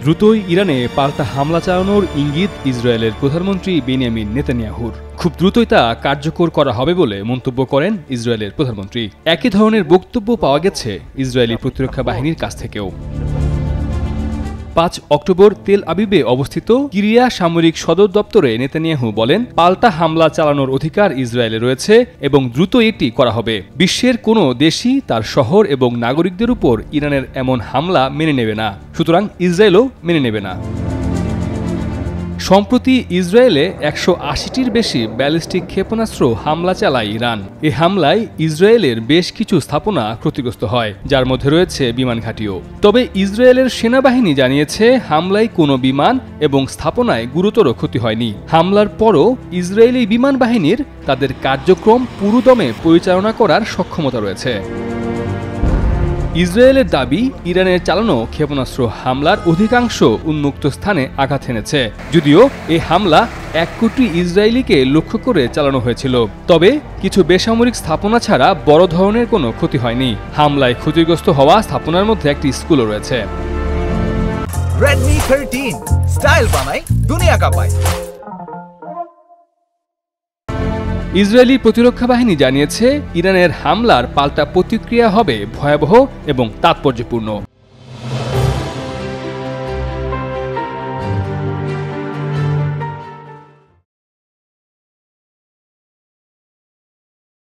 দ্রুতই ইরানে পাল্টা হামলা চালানোর ইঙ্গিত ইসরায়েলের প্রধানমন্ত্রী বেনিয়ামিন নেতানিয়াহুর। খুব দ্রুতই তা কার্যকর করা হবে বলে মন্তব্য করেন ইসরায়েলের প্রধানমন্ত্রী। একই ধরনের বক্তব্য পাওয়া গেছে ইসরায়েলি প্রতিরক্ষা বাহিনীর কাছ থেকেও। 5 অক্টোবর তেল আবিবে অবস্থিত কিরিয়া সামরিক সদর দপ্তরে নেতানিয়াহু বলেন, পাল্টা হামলা চালানোর অধিকার ইসরায়েলে রয়েছে এবং দ্রুত এটি করা হবে। বিশ্বের কোনো দেশই তার শহর এবং নাগরিকদের উপর ইরানের এমন হামলা মেনে নেবে না, সুতরাং ইসরায়েলও মেনে নেবে না। সম্প্রতি ইসরায়েলে 180টির বেশি ব্যালিস্টিক ক্ষেপণাস্ত্র হামলা চালায় ইরান। এ হামলায় ইসরায়েলের বেশ কিছু স্থাপনা ক্ষতিগ্রস্ত হয়, যার মধ্যে রয়েছে বিমান ঘাঁটিও। তবে ইসরায়েলের সেনাবাহিনী জানিয়েছে হামলায় কোনো বিমান এবং স্থাপনায় গুরুতর ক্ষতি হয়নি। হামলার পরও ইসরায়েলি বিমান বাহিনীর তাদের কার্যক্রম পুরোদমে পরিচালনা করার সক্ষমতা রয়েছে। ইসরায়েলের দাবি, ইরানের চালানো ক্ষেপণাস্ত্র হামলার অধিকাংশ উন্মুক্ত স্থানে আঘাত হেনেছে। যদিও এই হামলা 1 কোটি ইসরায়েলিকে লক্ষ্য করে চালানো হয়েছিল, তবে কিছু বেসামরিক স্থাপনা ছাড়া বড় ধরনের কোনো ক্ষতি হয়নি। হামলায় ক্ষতিগ্রস্ত হওয়া স্থাপনার মধ্যে একটি স্কুলও রয়েছে। Redmi 13 স্টাইল বানাই দুনিয়া কাঁপায়। ইসরায়েলি প্রতিরক্ষা বাহিনী জানিয়েছে, ইরানের হামলার পাল্টা প্রতিক্রিয়া হবে ভয়াবহ এবং তাৎপর্যপূর্ণ।